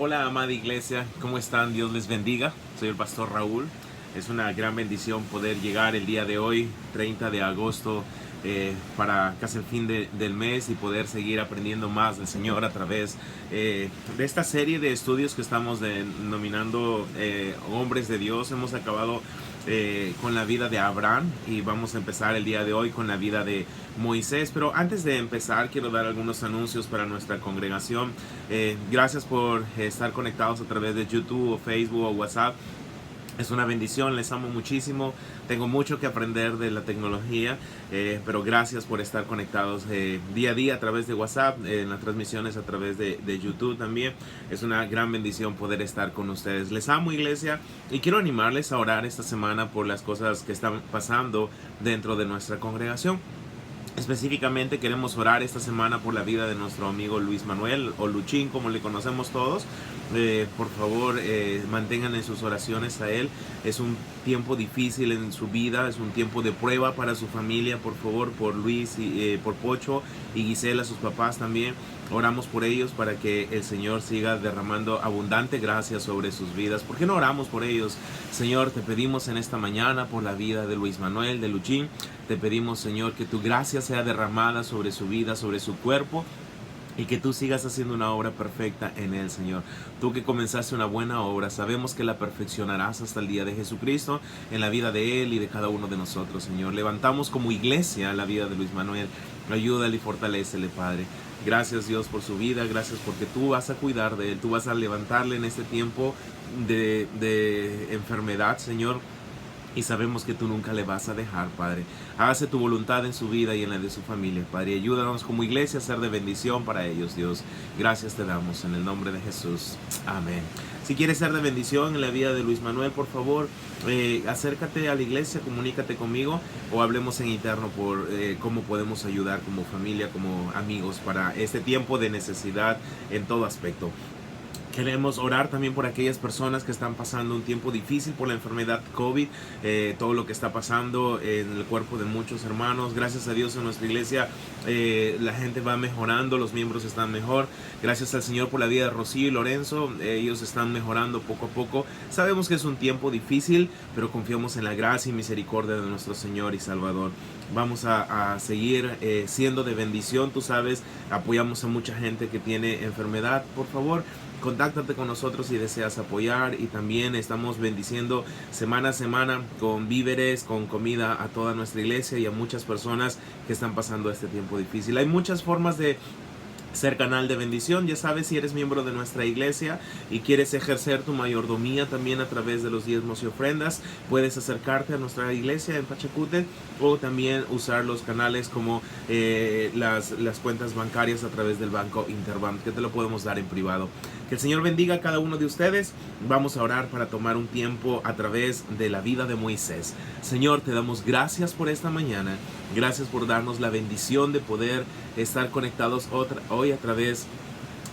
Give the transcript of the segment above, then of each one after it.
Hola, amada iglesia, ¿cómo están? Dios les bendiga. Soy el pastor Raúl. Es una gran bendición poder llegar el día de hoy, 30 de agosto, para casi el fin del mes y poder seguir aprendiendo más del Señor a través de esta serie de estudios que estamos denominando Hombres de Dios. Hemos acabado con la vida de Abraham y vamos a empezar el día de hoy con la vida de Moisés. Pero antes de empezar, quiero dar algunos anuncios para nuestra congregación. Gracias por estar conectados a través de YouTube o Facebook o WhatsApp. Es una bendición, les amo muchísimo. Tengo mucho que aprender de la tecnología, pero gracias por estar conectados día a día a través de WhatsApp, en las transmisiones a través de YouTube también. Es una gran bendición poder estar con ustedes. Les amo, iglesia, y quiero animarles a orar esta semana por las cosas que están pasando dentro de nuestra congregación. Específicamente queremos orar esta semana por la vida de nuestro amigo Luis Manuel, o Luchín como le conocemos todos. Por favor, mantengan en sus oraciones a él. Es un tiempo difícil en su vida, es un tiempo de prueba para su familia. Por favor, por Luis, y por Pocho y Gisela, sus papás también. Oramos por ellos para que el Señor siga derramando abundante gracia sobre sus vidas. ¿Por qué no oramos por ellos? Señor, te pedimos en esta mañana por la vida de Luis Manuel, de Luchín. Te pedimos, Señor, que tu gracia sea derramada sobre su vida, sobre su cuerpo, y que tú sigas haciendo una obra perfecta en él, Señor. Tú que comenzaste una buena obra, sabemos que la perfeccionarás hasta el día de Jesucristo en la vida de él y de cada uno de nosotros, Señor. Levantamos como iglesia la vida de Luis Manuel. Ayúdale y fortalécele, Padre. Gracias, Dios, por su vida. Gracias porque tú vas a cuidar de él. Tú vas a levantarle en este tiempo de enfermedad, Señor. Y sabemos que tú nunca le vas a dejar, Padre. Hágase tu voluntad en su vida y en la de su familia, Padre. Ayúdanos como iglesia a ser de bendición para ellos, Dios. Gracias te damos en el nombre de Jesús. Amén. Si quieres ser de bendición en la vida de Luis Manuel, por favor, acércate a la iglesia, comunícate conmigo o hablemos en interno por cómo podemos ayudar como familia, como amigos para este tiempo de necesidad en todo aspecto. Queremos orar también por aquellas personas que están pasando un tiempo difícil por la enfermedad COVID, todo lo que está pasando en el cuerpo de muchos hermanos. Gracias a Dios en nuestra iglesia la gente va mejorando, los miembros están mejor. Gracias al Señor por la vida de Rocío y Lorenzo, ellos están mejorando poco a poco. Sabemos que es un tiempo difícil, pero confiamos en la gracia y misericordia de nuestro Señor y Salvador. Vamos a seguir siendo de bendición. Tú sabes, apoyamos a mucha gente que tiene enfermedad. Por favor, contáctate con nosotros si deseas apoyar, y también estamos bendiciendo semana a semana con víveres, con comida a toda nuestra iglesia y a muchas personas que están pasando este tiempo difícil. Hay muchas formas de ser canal de bendición. Ya sabes, si eres miembro de nuestra iglesia y quieres ejercer tu mayordomía también a través de los diezmos y ofrendas, puedes acercarte a nuestra iglesia en Pachacútec o también usar los canales como las cuentas bancarias a través del banco Interbank, que te lo podemos dar en privado. Que el Señor bendiga a cada uno de ustedes. Vamos a orar para tomar un tiempo a través de la vida de Moisés. Señor, te damos gracias por esta mañana. Gracias por darnos la bendición de poder estar conectados hoy a través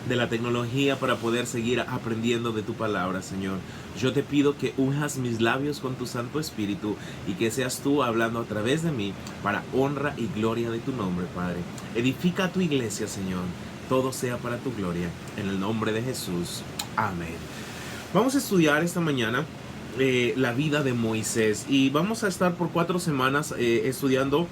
de la tecnología para poder seguir aprendiendo de tu palabra, Señor. Yo te pido que unjas mis labios con tu Santo Espíritu y que seas tú hablando a través de mí para honra y gloria de tu nombre, Padre. Edifica a tu iglesia, Señor. Todo sea para tu gloria. En el nombre de Jesús. Amén. Vamos a estudiar esta mañana la vida de Moisés y vamos a estar por 4 semanas estudiando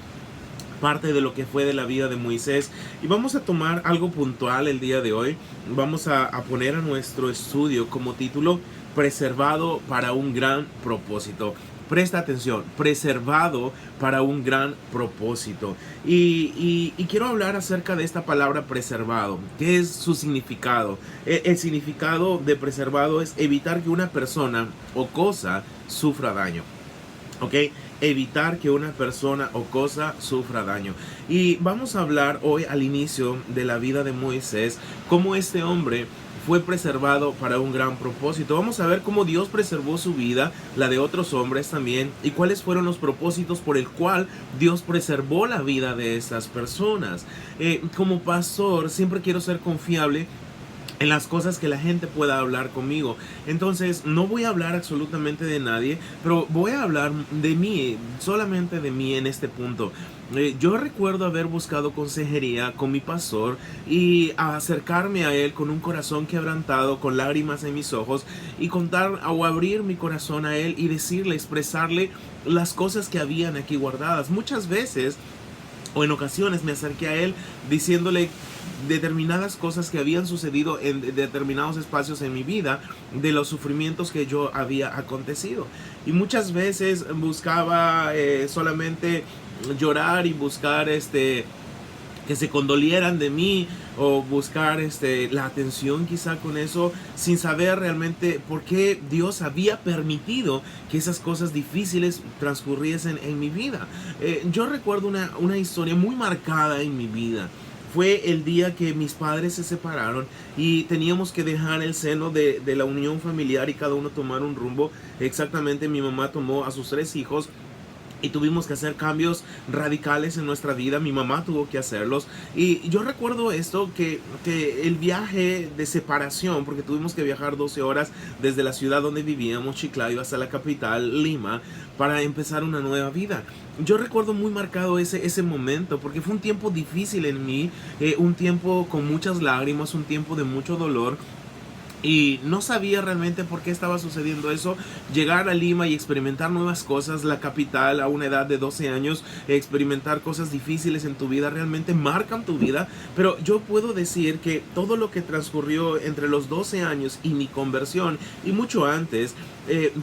parte de lo que fue de la vida de Moisés, y vamos a tomar algo puntual el día de hoy. Vamos a poner a nuestro estudio como título: preservado para un gran propósito. Presta atención, preservado para un gran propósito. Y quiero hablar acerca de esta palabra preservado. ¿Qué es su significado? El significado de preservado es evitar que una persona o cosa sufra daño. ¿Ok? Evitar que una persona o cosa sufra daño. Y vamos a hablar hoy al inicio de la vida de Moisés, cómo este hombre fue preservado para un gran propósito. Vamos a ver cómo Dios preservó su vida, la de otros hombres también, y cuáles fueron los propósitos por el cual Dios preservó la vida de estas personas. Como pastor siempre quiero ser confiable en las cosas que la gente pueda hablar conmigo. Entonces no voy a hablar absolutamente de nadie, pero voy a hablar de mí, solamente de mí en este punto. Yo recuerdo haber buscado consejería con mi pastor y acercarme a él con un corazón quebrantado, con lágrimas en mis ojos, y contar o abrir mi corazón a él y decirle, expresarle las cosas que habían aquí guardadas. Muchas veces o en ocasiones me acerqué a él diciéndole determinadas cosas que habían sucedido en determinados espacios en mi vida, de los sufrimientos que yo había acontecido. Y muchas veces buscaba solamente llorar y buscar que se condolieran de mí, o buscar la atención quizá con eso, sin saber realmente por qué Dios había permitido que esas cosas difíciles transcurriesen en mi vida. Yo recuerdo una historia muy marcada en mi vida. Fue el día que mis padres se separaron y teníamos que dejar el seno de la unión familiar y cada uno tomar un rumbo. Exactamente, mi mamá tomó a sus 3 hijos y tuvimos que hacer cambios radicales en nuestra vida. Mi mamá tuvo que hacerlos. Y yo recuerdo esto, que el viaje de separación, porque tuvimos que viajar 12 horas desde la ciudad donde vivíamos, Chiclayo, hasta la capital, Lima, para empezar una nueva vida. Yo recuerdo muy marcado ese momento, porque fue un tiempo difícil en mí, un tiempo con muchas lágrimas, un tiempo de mucho dolor. Y no sabía realmente por qué estaba sucediendo eso. Llegar a Lima y experimentar nuevas cosas, la capital a una edad de 12 años, experimentar cosas difíciles en tu vida, realmente marcan tu vida. Pero yo puedo decir que todo lo que transcurrió entre los 12 años y mi conversión, y mucho antes,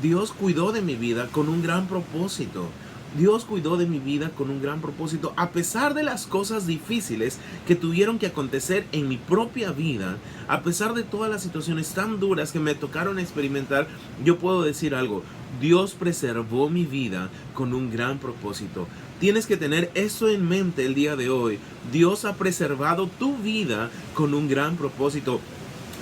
Dios cuidó de mi vida con un gran propósito. Dios cuidó de mi vida con un gran propósito, a pesar de las cosas difíciles que tuvieron que acontecer en mi propia vida, a pesar de todas las situaciones tan duras que me tocaron experimentar. Yo puedo decir algo: Dios preservó mi vida con un gran propósito. Tienes que tener eso en mente el día de hoy. Dios ha preservado tu vida con un gran propósito.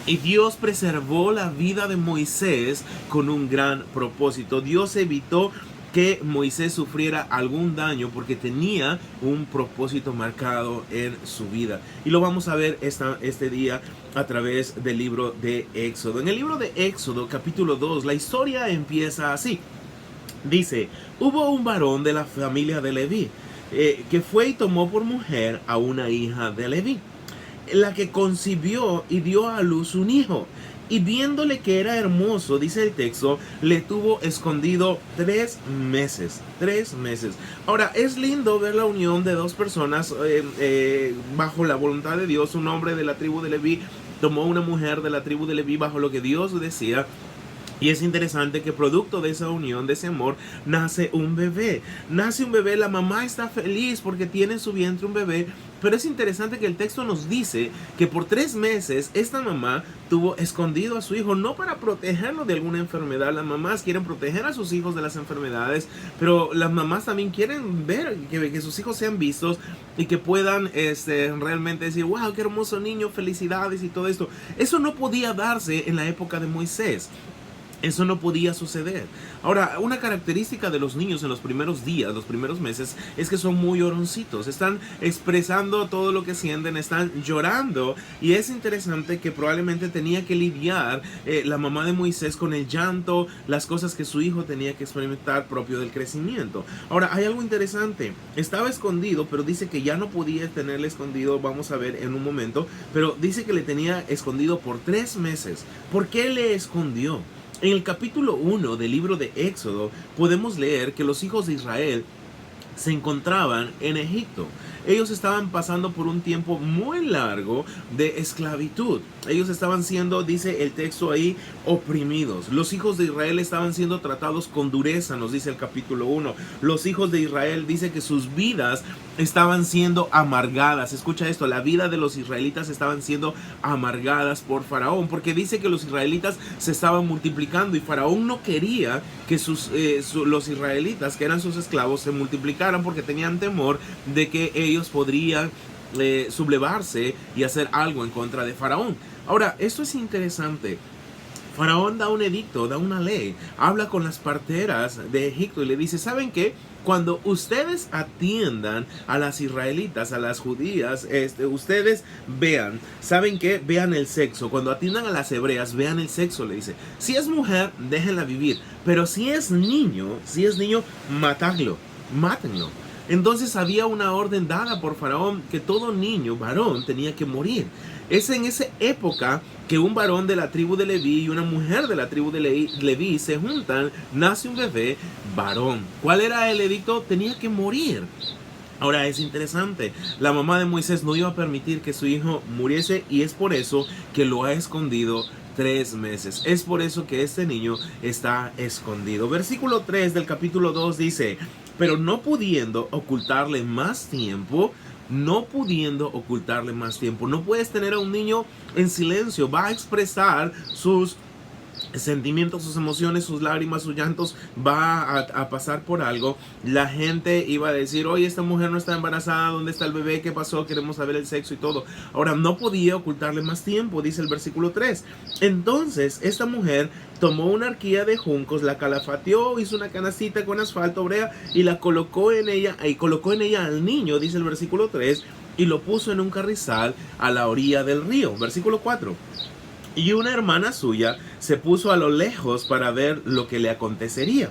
Y Dios preservó la vida de Moisés con un gran propósito. Dios evitó que Moisés sufriera algún daño porque tenía un propósito marcado en su vida. Y lo vamos a ver este día a través del libro de Éxodo. En el libro de Éxodo, capítulo 2, la historia empieza así. Dice: hubo un varón de la familia de Leví, que fue y tomó por mujer a una hija de Leví, la que concibió y dio a luz un hijo. Y viéndole que era hermoso, dice el texto, le tuvo escondido 3 meses. 3 meses. Ahora, es lindo ver la unión de dos personas bajo la voluntad de Dios. Un hombre de la tribu de Leví tomó una mujer de la tribu de Leví bajo lo que Dios decía. Y es interesante que producto de esa unión, de ese amor, nace un bebé. Nace un bebé, la mamá está feliz porque tiene en su vientre un bebé. Pero es interesante que el texto nos dice que por 3 meses esta mamá tuvo escondido a su hijo, no para protegerlo de alguna enfermedad. Las mamás quieren proteger a sus hijos de las enfermedades, pero las mamás también quieren ver que sus hijos sean vistos y que puedan realmente decir: wow, qué hermoso niño, felicidades y todo esto. Eso no podía darse en la época de Moisés. Eso no podía suceder. Ahora, una característica de los niños en los primeros días, los primeros meses, es que son muy lloroncitos. Están expresando todo lo que sienten, están llorando. Y es interesante que probablemente tenía que lidiar la mamá de Moisés con el llanto, las cosas que su hijo tenía que experimentar propio del crecimiento. Ahora, hay algo interesante. Estaba escondido, pero dice que ya no podía tenerle escondido. Vamos a ver en un momento. Pero dice que le tenía escondido por 3 meses. ¿Por qué le escondió? En el capítulo 1 del libro de Éxodo podemos leer que los hijos de Israel se encontraban en Egipto. Ellos estaban pasando por un tiempo muy largo de esclavitud. Ellos estaban siendo, dice el texto ahí, oprimidos. Los hijos de Israel estaban siendo tratados con dureza, nos dice el capítulo 1. Los hijos de Israel dice que sus vidas estaban siendo amargadas. Escucha esto: la vida de los israelitas estaban siendo amargadas por Faraón, porque dice que los israelitas se estaban multiplicando y Faraón no quería que los israelitas, que eran sus esclavos, se multiplicaran, porque tenían temor de que ellos podrían sublevarse y hacer algo en contra de Faraón. Ahora, esto es interesante. Faraón da un edicto, da una ley, habla con las parteras de Egipto y le dice: ¿saben qué? cuando ustedes atiendan a las israelitas, a las judías, ustedes vean, ¿saben qué? Vean el sexo. Cuando atiendan a las hebreas, vean el sexo, le dice. Si es mujer, déjenla vivir. Pero si es niño, matadlo, mátenlo. Entonces había una orden dada por Faraón que todo niño varón tenía que morir. Es en esa época que un varón de la tribu de Leví y una mujer de la tribu de Leví se juntan, nace un bebé varón. ¿Cuál era el edicto? Tenía que morir. Ahora es interesante, la mamá de Moisés no iba a permitir que su hijo muriese y es por eso que lo ha escondido 3 meses. Es por eso que este niño está escondido. Versículo 3 del capítulo 2 dice, pero no pudiendo ocultarle más tiempo, no puedes tener a un niño en silencio, va a expresar sus sentimientos, sus emociones, sus lágrimas, sus llantos, va a pasar por algo. La gente iba a decir, oye, esta mujer no está embarazada, ¿dónde está el bebé? ¿Qué pasó? Queremos saber el sexo y todo. Ahora, no podía ocultarle más tiempo, dice el versículo 3. Entonces, esta mujer tomó una arquilla de juncos, la calafateó, hizo una canastita con asfalto, brea, y la colocó en ella al niño, dice el versículo 3, y lo puso en un carrizal a la orilla del río. Versículo 4. Y una hermana suya se puso a lo lejos para ver lo que le acontecería.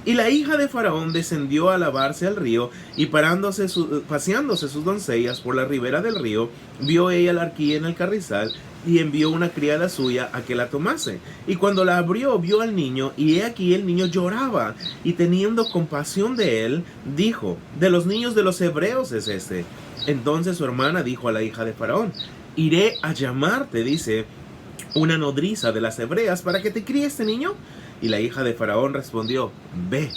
Y la hija de Faraón descendió a lavarse al río, y paseándose sus doncellas por la ribera del río, vio ella la arquilla en el carrizal, y envió una criada suya a que la tomase. Y cuando la abrió, vio al niño, y he aquí el niño lloraba, y teniendo compasión de él, dijo, de los niños de los hebreos es este. Entonces su hermana dijo a la hija de Faraón, iré a llamarte, dice, una nodriza de las hebreas para que te críe este niño. Y la hija de Faraón respondió, ve.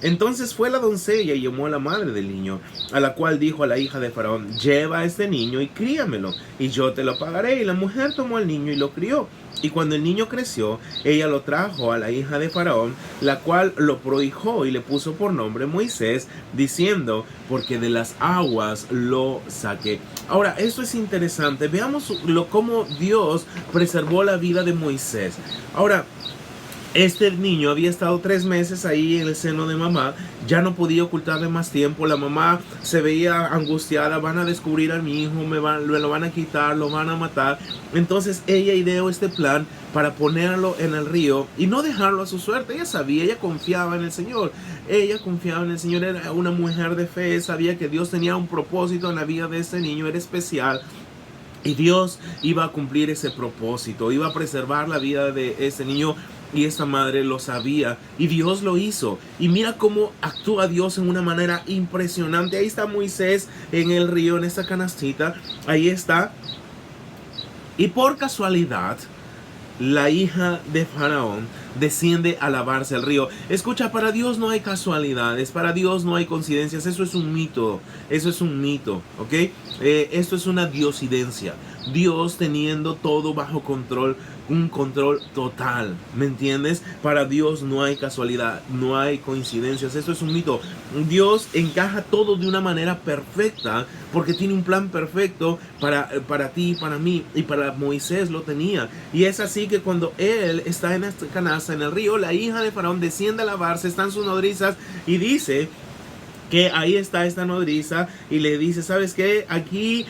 Entonces fue la doncella y llamó a la madre del niño, a la cual dijo a la hija de Faraón, lleva a este niño y críamelo, y yo te lo pagaré. Y la mujer tomó al niño y lo crió. Y cuando el niño creció, ella lo trajo a la hija de Faraón, la cual lo prohijó y le puso por nombre Moisés, diciendo, porque de las aguas lo saqué. Ahora, esto es interesante. Veamos cómo Dios preservó la vida de Moisés. Ahora, este niño había estado 3 meses ahí en el seno de mamá, ya no podía ocultarle más tiempo. La mamá se veía angustiada, van a descubrir a mi hijo, me lo van a quitar, lo van a matar. Entonces ella ideó este plan para ponerlo en el río y no dejarlo a su suerte. Ella sabía, ella confiaba en el Señor. Era una mujer de fe, sabía que Dios tenía un propósito en la vida de este niño, era especial. Y Dios iba a cumplir ese propósito, iba a preservar la vida de ese niño. Y esta madre lo sabía y Dios lo hizo. Y mira cómo actúa Dios en una manera impresionante. Ahí está Moisés en el río, en esta canastita. Ahí está. Y por casualidad, la hija de Faraón desciende a lavarse al río. Escucha, para Dios no hay casualidades, para Dios no hay coincidencias. Eso es un mito, ¿ok? Esto es una diosidencia. Dios teniendo todo bajo control, un control total, ¿me entiendes? Para Dios no hay casualidad, no hay coincidencias, eso es un mito. Dios encaja todo de una manera perfecta porque tiene un plan perfecto para ti y para mí, y para Moisés lo tenía. Y es así que cuando él está en esta canasta en el río, la hija de Faraón desciende a lavarse, están sus nodrizas y dice que ahí está esta nodriza y le dice, ¿sabes qué? Aquí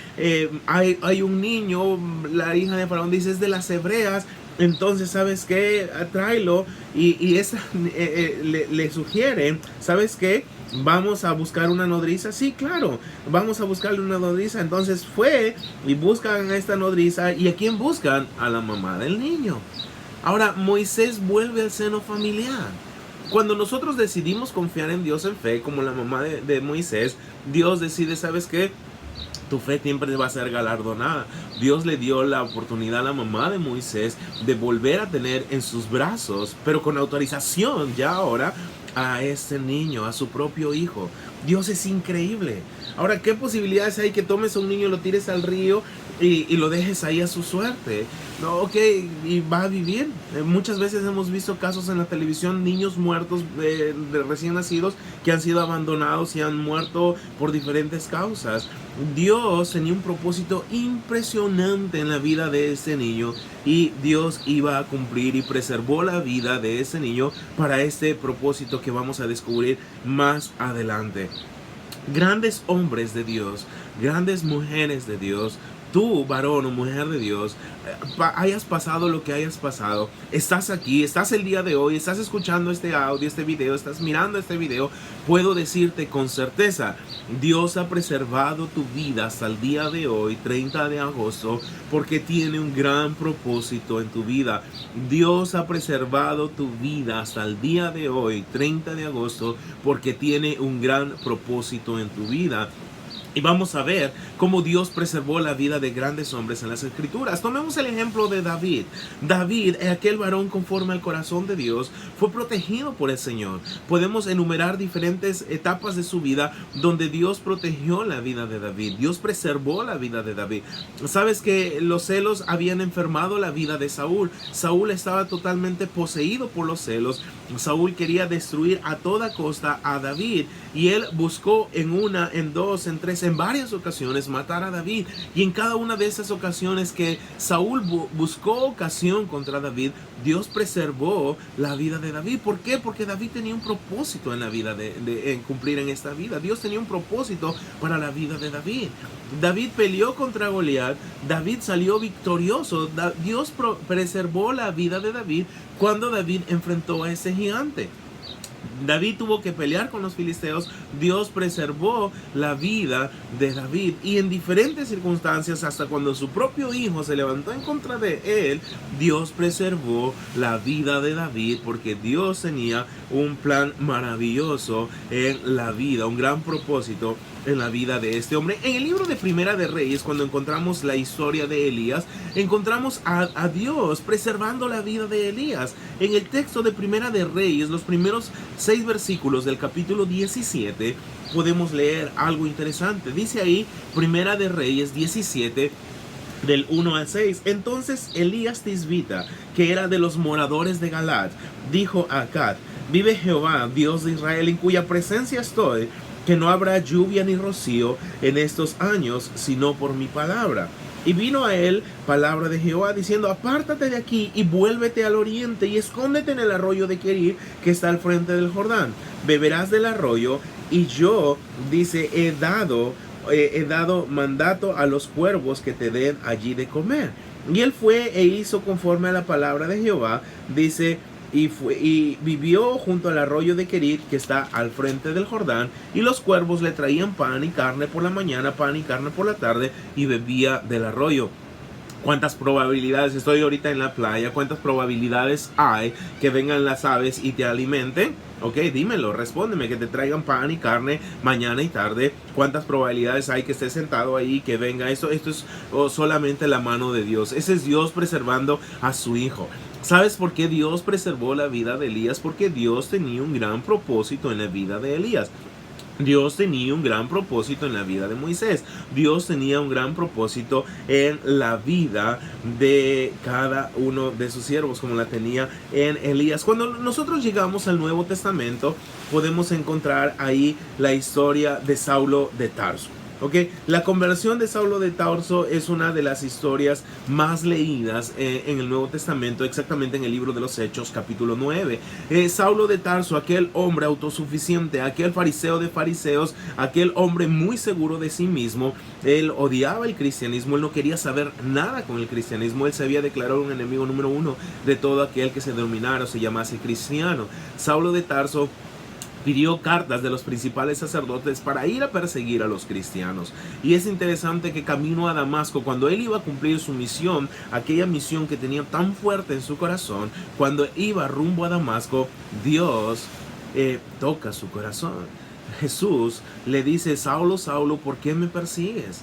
hay un niño. La hija de Faraón dice, es de las hebreas. Entonces, ¿sabes qué? Tráelo. Y esa, le sugiere, ¿sabes qué? Vamos a buscar una nodriza. Sí, claro, vamos a buscarle una nodriza. Entonces fue y buscan a esta nodriza. ¿Y a quién buscan? A la mamá del niño. Ahora, Moisés vuelve al seno familiar. Cuando nosotros decidimos confiar en Dios en fe, como la mamá de Moisés, Dios decide, ¿sabes qué? Tu fe siempre va a ser galardonada. Dios le dio la oportunidad a la mamá de Moisés de volver a tener en sus brazos, pero con autorización ya ahora, a este niño, a su propio hijo. Dios es increíble. Ahora, ¿qué posibilidades hay que tomes a un niño y lo tires al río y lo dejes ahí a su suerte? No, ok, y va a vivir. Muchas veces hemos visto casos en la televisión, niños muertos de recién nacidos que han sido abandonados y han muerto por diferentes causas. Dios tenía un propósito impresionante en la vida de ese niño y Dios iba a cumplir y preservó la vida de ese niño para este propósito que vamos a descubrir más adelante. Grandes hombres de Dios, grandes mujeres de Dios, tú, varón o mujer de Dios, hayas pasado lo que hayas pasado, estás aquí, estás el día de hoy, estás escuchando este audio, este video, estás mirando este video, puedo decirte con certeza, Dios ha preservado tu vida hasta el día de hoy, 30 de agosto, porque tiene un gran propósito en tu vida. Dios ha preservado tu vida hasta el día de hoy, 30 de agosto, porque tiene un gran propósito en tu vida. Y vamos a ver cómo Dios preservó la vida de grandes hombres en las Escrituras. Tomemos el ejemplo de David. David, aquel varón conforme al corazón de Dios, fue protegido por el Señor. Podemos enumerar diferentes etapas de su vida donde Dios protegió la vida de David. Dios preservó la vida de David. Sabes que los celos habían enfermado la vida de Saúl. Saúl estaba totalmente poseído por los celos. Saúl quería destruir a toda costa a David. Y él buscó en una, en dos, en tres, en varias ocasiones matar a David. Y en cada una de esas ocasiones que Saúl buscó ocasión contra David, Dios preservó la vida de David. ¿Por qué? Porque David tenía un propósito en la vida, en cumplir en esta vida. Dios tenía un propósito para la vida de David. David peleó contra Goliat. David salió victorioso. Dios preservó la vida de David cuando David enfrentó a ese gigante. David tuvo que pelear con los filisteos. Dios preservó la vida de David, y en diferentes circunstancias, hasta cuando su propio hijo se levantó en contra de él, Dios preservó la vida de David, porque Dios tenía un plan maravilloso en la vida, un gran propósito en la vida de este hombre. En el libro de Primera de Reyes, cuando encontramos la historia de Elías, encontramos a Dios preservando la vida de Elías. En el texto de Primera de Reyes, los primeros 6 versículos del capítulo 17, podemos leer algo interesante. Dice ahí, Primera de Reyes 17, del 1 al 6. Entonces Elías Tisbita, que era de los moradores de Galad, dijo a Acab: vive Jehová, Dios de Israel, en cuya presencia estoy, que no habrá lluvia ni rocío en estos años, sino por mi palabra. Y vino a él palabra de Jehová, diciendo: apártate de aquí y vuélvete al oriente y escóndete en el arroyo de Querit, que está al frente del Jordán. Beberás del arroyo, y yo, dice, he dado mandato a los cuervos que te den allí de comer. Y él fue e hizo conforme a la palabra de Jehová, dice, y vivió junto al arroyo de Querit, que está al frente del Jordán, y los cuervos le traían pan y carne por la mañana, pan y carne por la tarde, y bebía del arroyo. ¿Cuántas probabilidades? Estoy ahorita en la playa. ¿Cuántas probabilidades hay que vengan las aves y te alimenten? Ok, dímelo, respóndeme, que te traigan pan y carne mañana y tarde. ¿Cuántas probabilidades hay que estés sentado ahí, que venga esto? Esto es solamente la mano de Dios. Ese es Dios preservando a su hijo. ¿Sabes por qué Dios preservó la vida de Elías? Porque Dios tenía un gran propósito en la vida de Elías. Dios tenía un gran propósito en la vida de Moisés. Dios tenía un gran propósito en la vida de cada uno de sus siervos, como la tenía en Elías. Cuando nosotros llegamos al Nuevo Testamento, podemos encontrar ahí la historia de Saulo de Tarso. Okay. La conversión de Saulo de Tarso es una de las historias más leídas en el Nuevo Testamento, exactamente en el libro de los Hechos, capítulo 9. Saulo de Tarso, aquel hombre autosuficiente, aquel fariseo de fariseos, aquel hombre muy seguro de sí mismo, él odiaba el cristianismo, él no quería saber nada con el cristianismo, él se había declarado un enemigo número 1 de todo aquel que se denominara o se llamase cristiano. Saulo de Tarso pidió cartas de los principales sacerdotes para ir a perseguir a los cristianos. Y es interesante que camino a Damasco, cuando él iba a cumplir su misión, aquella misión que tenía tan fuerte en su corazón, cuando iba rumbo a Damasco, Dios toca su corazón. Jesús le dice: Saulo, Saulo, ¿por qué me persigues?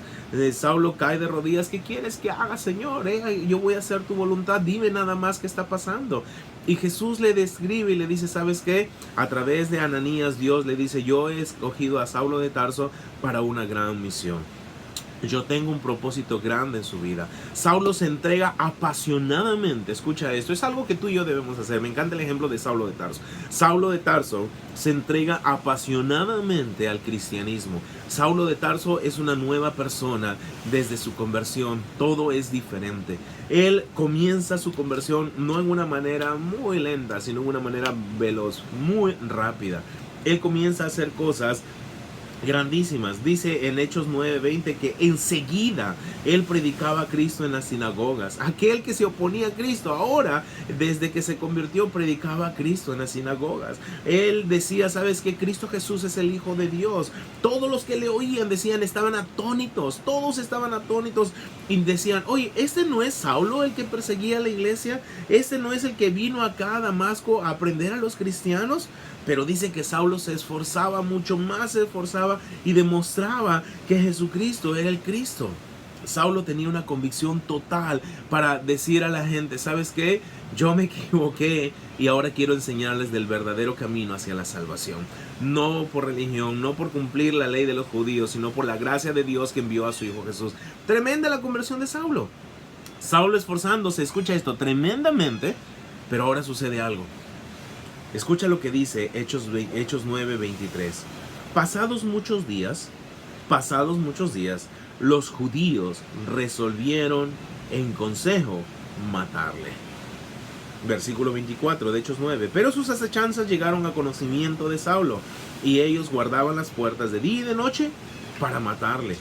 Saulo cae de rodillas: ¿qué quieres que haga, Señor? Yo voy a hacer tu voluntad, dime nada más qué está pasando. Y Jesús le describe y le dice: ¿sabes qué? A través de Ananías, Dios le dice: yo he escogido a Saulo de Tarso para una gran misión. Yo tengo un propósito grande en su vida. Saulo se entrega apasionadamente. Escucha esto, es algo que tú y yo debemos hacer. Me encanta el ejemplo de Saulo de Tarso. Saulo de Tarso se entrega apasionadamente al cristianismo. Saulo de Tarso es una nueva persona desde su conversión. Todo es diferente. Él comienza su conversión no en una manera muy lenta, sino en una manera veloz, muy rápida. Él comienza a hacer cosas grandísimas. Dice en Hechos 9:20 que enseguida él predicaba a Cristo en las sinagogas. Aquel que se oponía a Cristo, ahora desde que se convirtió predicaba a Cristo en las sinagogas. Él decía, ¿sabes qué? Cristo Jesús es el Hijo de Dios. Todos los que le oían decían, estaban atónitos, todos estaban atónitos y decían, oye, ¿este no es Saulo el que perseguía a la iglesia? ¿Este no es el que vino acá a Damasco a aprender a los cristianos? Pero dice que Saulo se esforzaba, mucho más se esforzaba y demostraba que Jesucristo era el Cristo. Saulo tenía una convicción total para decir a la gente, ¿sabes qué? Yo me equivoqué y ahora quiero enseñarles del verdadero camino hacia la salvación. No por religión, no por cumplir la ley de los judíos, sino por la gracia de Dios que envió a su Hijo Jesús. Tremenda la conversión de Saulo. Saulo esforzándose, escucha esto, tremendamente, pero ahora sucede algo. Escucha lo que dice Hechos 9:23. Pasados muchos días, los judíos resolvieron en consejo matarle. Versículo 24 de Hechos 9. Pero sus acechanzas llegaron a conocimiento de Saulo, y ellos guardaban las puertas de día y de noche para matarle.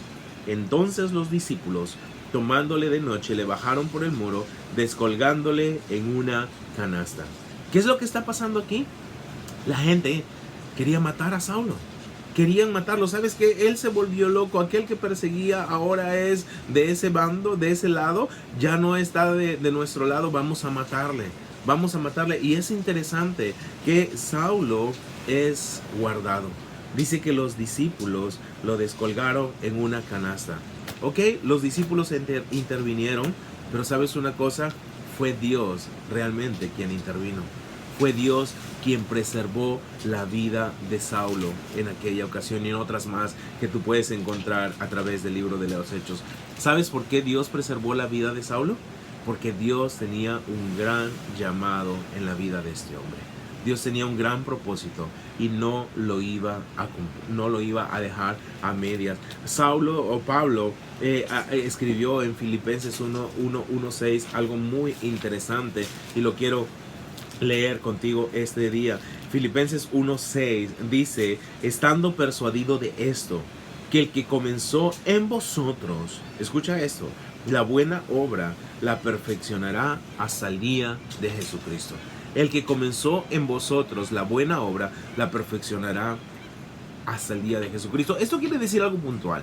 Entonces los discípulos, tomándole de noche, le bajaron por el muro, descolgándole en una canasta. ¿Qué es lo que está pasando aquí? La gente quería matar a Saulo. Querían matarlo. ¿Sabes qué? Él se volvió loco. Aquel que perseguía ahora es de ese bando, de ese lado. Ya no está de nuestro lado. Vamos a matarle. Vamos a matarle. Y es interesante que Saulo es guardado. Dice que los discípulos lo descolgaron en una canasta. Ok, los discípulos intervinieron. Pero ¿sabes una cosa? Fue Dios realmente quien intervino. Fue Dios quien preservó la vida de Saulo en aquella ocasión y en otras más que tú puedes encontrar a través del libro de los Hechos. ¿Sabes por qué Dios preservó la vida de Saulo? Porque Dios tenía un gran llamado en la vida de este hombre. Dios tenía un gran propósito y no lo iba a dejar a medias. Pablo escribió en Filipenses 1:6 algo muy interesante y lo quiero leer contigo este día. Filipenses 1:6 dice, estando persuadido de esto, que el que comenzó en vosotros, escucha esto, la buena obra la perfeccionará hasta el día de Jesucristo. El que comenzó en vosotros la buena obra la perfeccionará hasta el día de Jesucristo. Esto quiere decir algo puntual.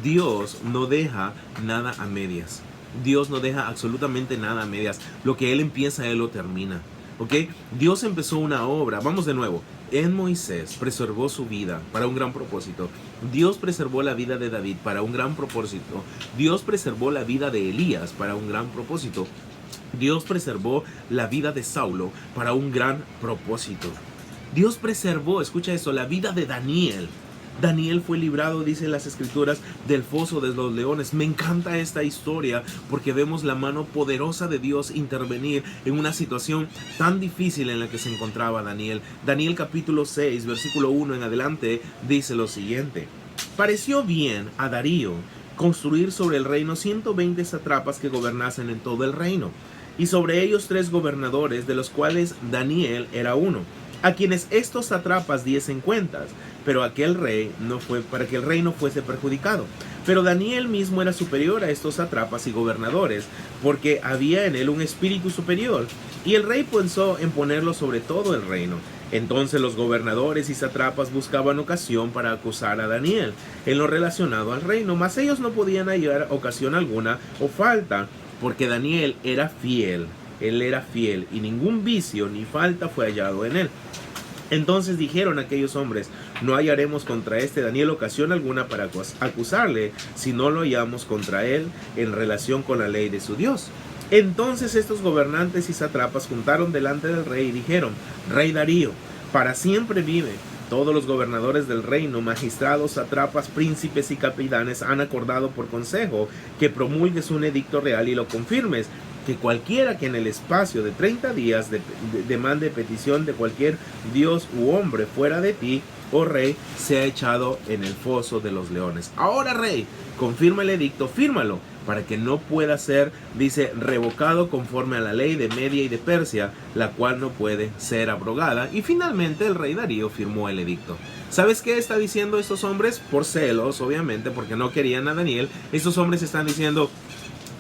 Dios no deja nada a medias. Dios no deja absolutamente nada a medias. Lo que Él empieza, Él lo termina. ¿Ok? Dios empezó una obra. Vamos de nuevo. En Moisés preservó su vida para un gran propósito. Dios preservó la vida de David para un gran propósito. Dios preservó la vida de Elías para un gran propósito. Dios preservó la vida de Saulo para un gran propósito. Dios preservó, escucha eso, la vida de Daniel. Daniel fue librado, dice las escrituras, del foso de los leones. Me encanta esta historia porque vemos la mano poderosa de Dios intervenir en una situación tan difícil en la que se encontraba Daniel. Daniel capítulo 6, versículo 1 en adelante, dice lo siguiente. Pareció bien a Darío construir sobre el reino 120 satrapas que gobernasen en todo el reino, y sobre ellos 3 gobernadores, de los cuales Daniel era uno, a quienes estos satrapas diesen cuentas, pero para que el rey no fuese perjudicado. Pero Daniel mismo era superior a estos satrapas y gobernadores, porque había en él un espíritu superior, y el rey pensó en ponerlo sobre todo el reino. Entonces los gobernadores y satrapas buscaban ocasión para acusar a Daniel en lo relacionado al reino, mas ellos no podían hallar ocasión alguna o falta, porque Daniel era fiel. Él era fiel y ningún vicio ni falta fue hallado en él. Entonces dijeron aquellos hombres, no hallaremos contra este Daniel ocasión alguna para acusarle, si no lo hallamos contra él en relación con la ley de su Dios. Entonces estos gobernantes y satrapas juntaron delante del rey y dijeron, Rey Darío, para siempre vive. Todos los gobernadores del reino, magistrados, satrapas, príncipes y capitanes han acordado por consejo que promulgues un edicto real y lo confirmes, que cualquiera que en el espacio de 30 días demande petición de cualquier dios u hombre fuera de ti, oh rey, sea echado en el foso de los leones. Ahora, rey, confirma el edicto, fírmalo, para que no pueda ser, dice, revocado conforme a la ley de Media y de Persia, la cual no puede ser abrogada. Y finalmente el rey Darío firmó el edicto. ¿Sabes qué está diciendo estos hombres? Por celos, obviamente, porque no querían a Daniel. Estos hombres están diciendo: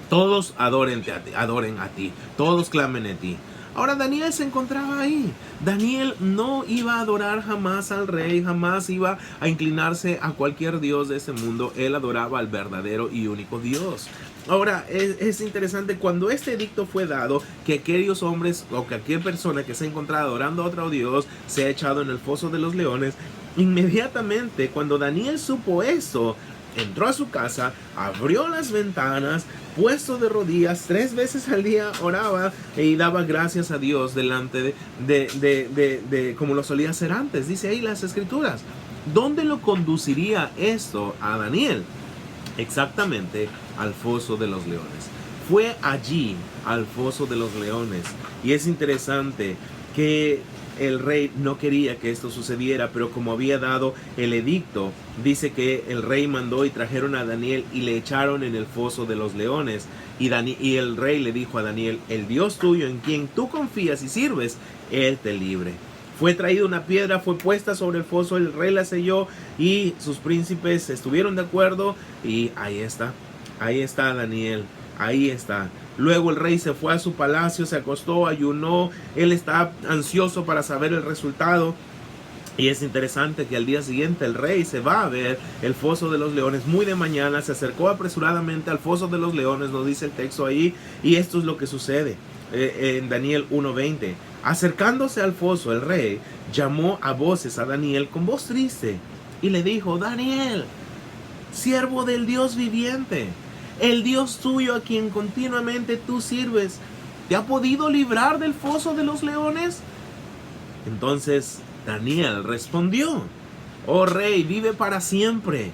todos adoren a ti, todos clamen a ti. Ahora Daniel se encontraba ahí. Daniel no iba a adorar jamás al rey, jamás iba a inclinarse a cualquier dios de este mundo. Él adoraba al verdadero y único Dios. Ahora, es interesante cuando este edicto fue dado, que aquellos hombres o que aquella persona que se encontraba adorando a otro Dios se ha echado en el foso de los leones. Inmediatamente, cuando Daniel supo esto, entró a su casa, abrió las ventanas, puesto de rodillas, 3 veces al día oraba y daba gracias a Dios delante de como lo solía hacer antes. Dice ahí las escrituras. ¿Dónde lo conduciría esto a Daniel? Exactamente al foso de los leones. Fue allí, al foso de los leones. Y es interesante que el rey no quería que esto sucediera, pero como había dado el edicto, dice que el rey mandó y trajeron a Daniel y le echaron en el foso de los leones. Y el rey le dijo a Daniel: el Dios tuyo en quien tú confías y sirves, él te libre. Fue traída una piedra, fue puesta sobre el foso, el rey la selló y sus príncipes estuvieron de acuerdo, y ahí está Daniel, ahí está. Luego el rey se fue a su palacio, se acostó, ayunó, él está ansioso para saber el resultado. Y es interesante que al día siguiente el rey se va a ver el foso de los leones muy de mañana, se acercó apresuradamente al foso de los leones, nos dice el texto ahí, y esto es lo que sucede en Daniel 1:20. Acercándose al foso, el rey llamó a voces a Daniel con voz triste y le dijo: Daniel, siervo del Dios viviente, el Dios tuyo a quien continuamente tú sirves, ¿te ha podido librar del foso de los leones? Entonces Daniel respondió: oh rey, vive para siempre.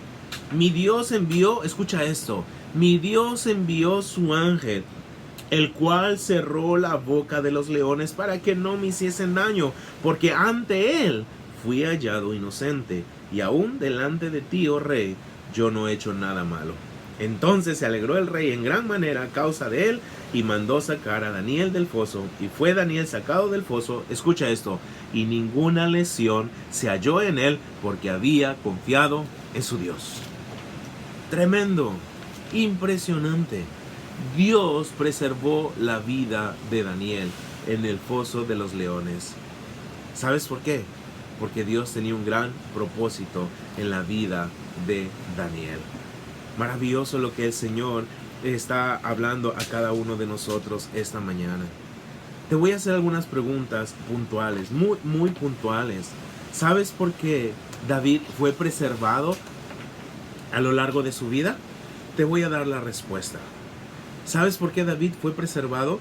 Mi Dios envió, escucha esto, mi Dios envió su ángel, el cual cerró la boca de los leones para que no me hiciesen daño, porque ante él fui hallado inocente, y aún delante de ti, oh rey, yo no he hecho nada malo. Entonces se alegró el rey en gran manera a causa de él, y mandó sacar a Daniel del foso. Y fue Daniel sacado del foso, escucha esto, y ninguna lesión se halló en él, porque había confiado en su Dios. Tremendo, impresionante. Dios preservó la vida de Daniel en el foso de los leones. ¿Sabes por qué? Porque Dios tenía un gran propósito en la vida de Daniel. Maravilloso lo que el Señor está hablando a cada uno de nosotros esta mañana. Te voy a hacer algunas preguntas puntuales, muy puntuales. ¿Sabes por qué David fue preservado a lo largo de su vida? Te voy a dar la respuesta. ¿Sabes por qué David fue preservado?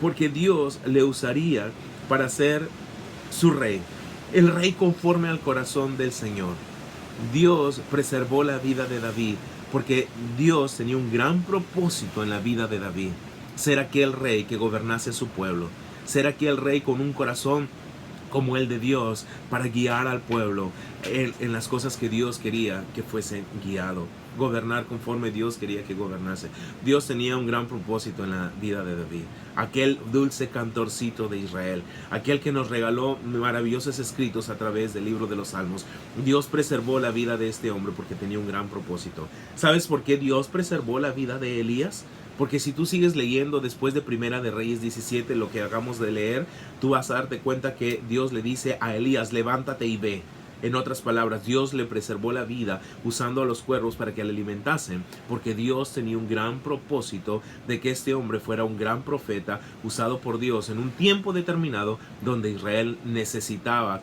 Porque Dios le usaría para ser su rey, el rey conforme al corazón del Señor. Dios preservó la vida de David porque Dios tenía un gran propósito en la vida de David. Ser aquel rey que gobernase a su pueblo. Ser aquel rey con un corazón como el de Dios para guiar al pueblo en las cosas que Dios quería que fuese guiado. Gobernar conforme Dios quería que gobernase. Dios tenía un gran propósito en la vida de David. Aquel dulce cantorcito de Israel. Aquel que nos regaló maravillosos escritos a través del libro de los Salmos. Dios preservó la vida de este hombre porque tenía un gran propósito. ¿Sabes por qué Dios preservó la vida de Elías? Porque si tú sigues leyendo después de Primera de Reyes 17, lo que acabamos de leer, tú vas a darte cuenta que Dios le dice a Elías: levántate y ve. En otras palabras, Dios le preservó la vida usando a los cuervos para que le alimentasen, porque Dios tenía un gran propósito de que este hombre fuera un gran profeta usado por Dios en un tiempo determinado donde Israel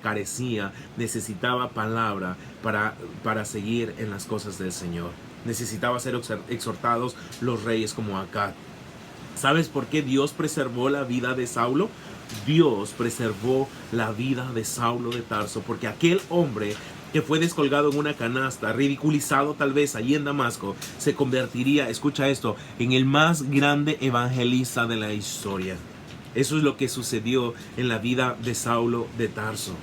carecía, necesitaba palabra para seguir en las cosas del Señor. Necesitaba ser exhortados los reyes como Acab. ¿Sabes por qué Dios preservó la vida de Saulo? Dios preservó la vida de Saulo de Tarso, porque aquel hombre que fue descolgado en una canasta, ridiculizado tal vez allí en Damasco, se convertiría, escucha esto, en el más grande evangelista de la historia. Eso es lo que sucedió en la vida de Saulo de Tarso.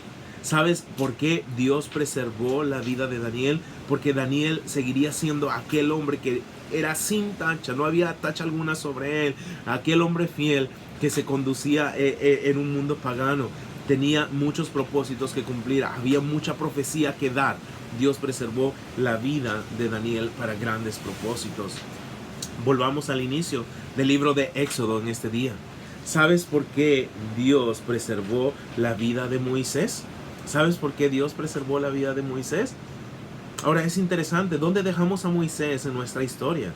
¿Sabes por qué Dios preservó la vida de Daniel? Porque Daniel seguiría siendo aquel hombre que era sin tacha, no había tacha alguna sobre él, aquel hombre fiel que se conducía en un mundo pagano. Tenía muchos propósitos que cumplir, había mucha profecía que dar. Dios preservó la vida de Daniel para grandes propósitos. Volvamos al inicio del libro de Éxodo en este día. ¿Sabes por qué Dios preservó la vida de Moisés? ¿Sabes por qué Dios preservó la vida de Moisés? Ahora es interesante, ¿dónde dejamos a Moisés en nuestra historia?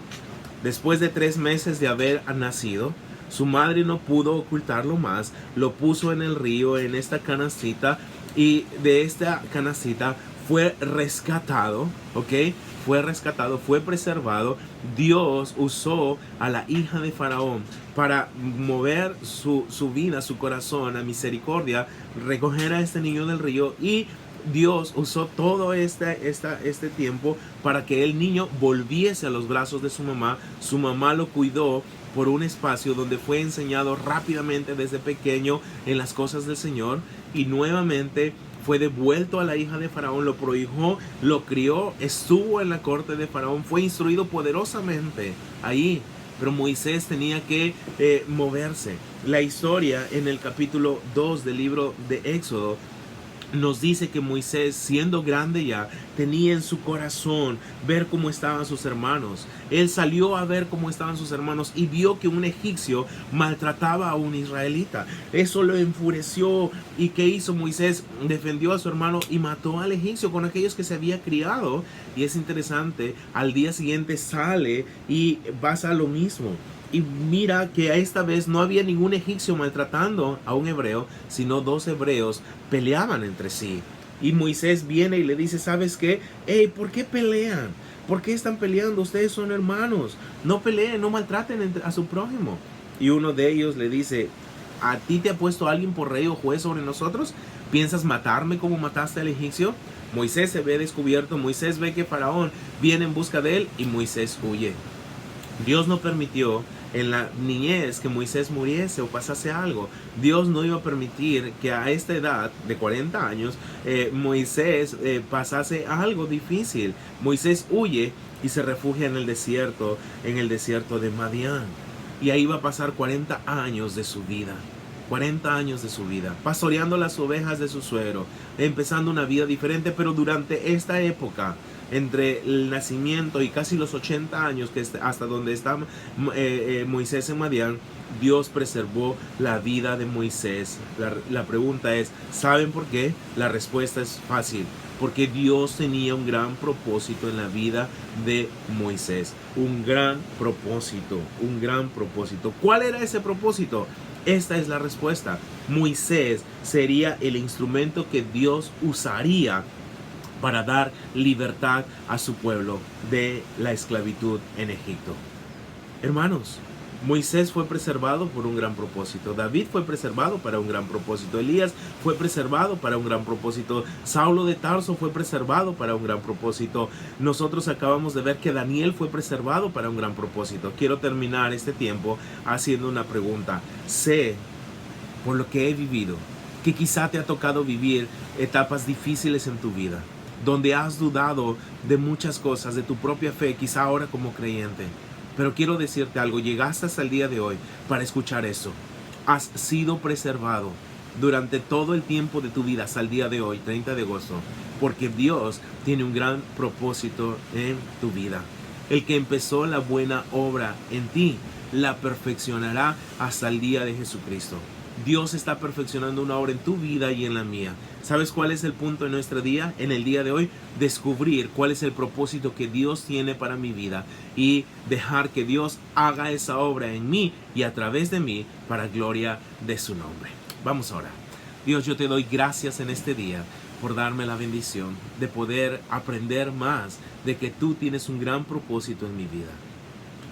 Después de 3 meses de haber nacido, su madre no pudo ocultarlo más, lo puso en el río, en esta canastita, y de esta canastita fue rescatado, ¿ok? Fue rescatado, fue preservado. Dios usó a la hija de Faraón para mover su vida, su corazón a misericordia, recoger a este niño del río, y Dios usó todo este tiempo para que el niño volviese a los brazos de su mamá. Su mamá lo cuidó por un espacio donde fue enseñado rápidamente desde pequeño en las cosas del Señor, y nuevamente fue devuelto a la hija de Faraón, lo prohijó, lo crió, estuvo en la corte de Faraón, fue instruido poderosamente ahí. Pero Moisés tenía que moverse. La historia en el capítulo 2 del libro de Éxodo nos dice que Moisés, siendo grande ya, tenía en su corazón ver cómo estaban sus hermanos. Él salió a ver cómo estaban sus hermanos y vio que un egipcio maltrataba a un israelita. Eso lo enfureció. ¿Y qué hizo Moisés? Defendió a su hermano y mató al egipcio con aquellos que se había criado. Y es interesante, al día siguiente sale y pasa lo mismo. Y mira que a esta vez no había ningún egipcio maltratando a un hebreo, sino 2 hebreos peleaban entre sí. Y Moisés viene y le dice, ¿sabes qué? Hey, ¿por qué pelean? ¿Por qué están peleando? Ustedes son hermanos. No peleen, no maltraten a su prójimo. Y uno de ellos le dice, ¿a ti te ha puesto alguien por rey o juez sobre nosotros? ¿Piensas matarme como mataste al egipcio? Moisés se ve descubierto. Moisés ve que Faraón viene en busca de él y Moisés huye. Dios no permitió en la niñez que Moisés muriese o pasase algo. Dios no iba a permitir que a esta edad de 40 años Moisés pasase algo difícil. Moisés huye y se refugia en el desierto de Madián. Y ahí va a pasar 40 años de su vida. 40 años de su vida, pastoreando las ovejas de su suegro, empezando una vida diferente. Pero durante esta época, entre el nacimiento y casi los 80 años que hasta donde está Moisés en Madián, Dios preservó la vida de Moisés. La pregunta es, ¿saben por qué? La respuesta es fácil. Porque Dios tenía un gran propósito en la vida de Moisés. Un gran propósito, un gran propósito. ¿Cuál era ese propósito? Esta es la respuesta. Moisés sería el instrumento que Dios usaría para dar libertad a su pueblo de la esclavitud en Egipto. Hermanos, Moisés fue preservado por un gran propósito. David fue preservado para un gran propósito. Elías fue preservado para un gran propósito. Saulo de Tarso fue preservado para un gran propósito. Nosotros acabamos de ver que Daniel fue preservado para un gran propósito. Quiero terminar este tiempo haciendo una pregunta. Sé, por lo que he vivido, que quizá te ha tocado vivir etapas difíciles en tu vida, donde has dudado de muchas cosas, de tu propia fe, quizá ahora como creyente. Pero quiero decirte algo, llegaste hasta el día de hoy para escuchar eso. Has sido preservado durante todo el tiempo de tu vida hasta el día de hoy, 30 de agosto, porque Dios tiene un gran propósito en tu vida. El que empezó la buena obra en ti, la perfeccionará hasta el día de Jesucristo. Dios está perfeccionando una obra en tu vida y en la mía. ¿Sabes cuál es el punto en nuestro día? En el día de hoy, descubrir cuál es el propósito que Dios tiene para mi vida y dejar que Dios haga esa obra en mí y a través de mí para gloria de su nombre. Vamos a orar. Dios, yo te doy gracias en este día por darme la bendición de poder aprender más de que tú tienes un gran propósito en mi vida.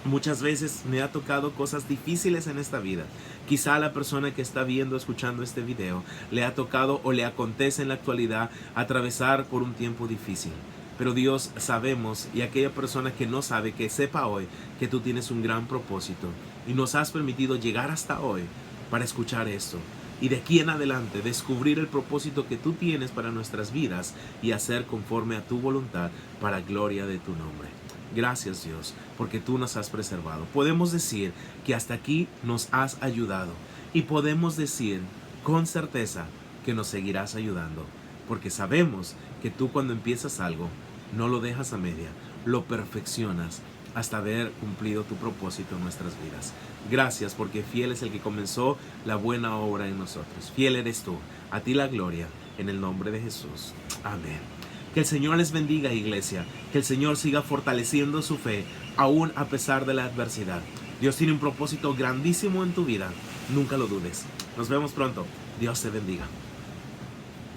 Muchas veces me ha tocado cosas difíciles en esta vida. Quizá a la persona que está viendo, escuchando este video, le ha tocado o le acontece en la actualidad atravesar por un tiempo difícil. Pero Dios, sabemos, y aquella persona que no sabe, que sepa hoy que tú tienes un gran propósito y nos has permitido llegar hasta hoy para escuchar esto. Y de aquí en adelante descubrir el propósito que tú tienes para nuestras vidas y hacer conforme a tu voluntad para gloria de tu nombre. Gracias, Dios, porque tú nos has preservado. Podemos decir que hasta aquí nos has ayudado y podemos decir con certeza que nos seguirás ayudando, porque sabemos que tú, cuando empiezas algo, no lo dejas a media, lo perfeccionas hasta haber cumplido tu propósito en nuestras vidas. Gracias, porque fiel es el que comenzó la buena obra en nosotros. Fiel eres tú. A ti la gloria, en el nombre de Jesús. Amén. Que el Señor les bendiga, iglesia. Que el Señor siga fortaleciendo su fe, aún a pesar de la adversidad. Dios tiene un propósito grandísimo en tu vida. Nunca lo dudes. Nos vemos pronto. Dios te bendiga.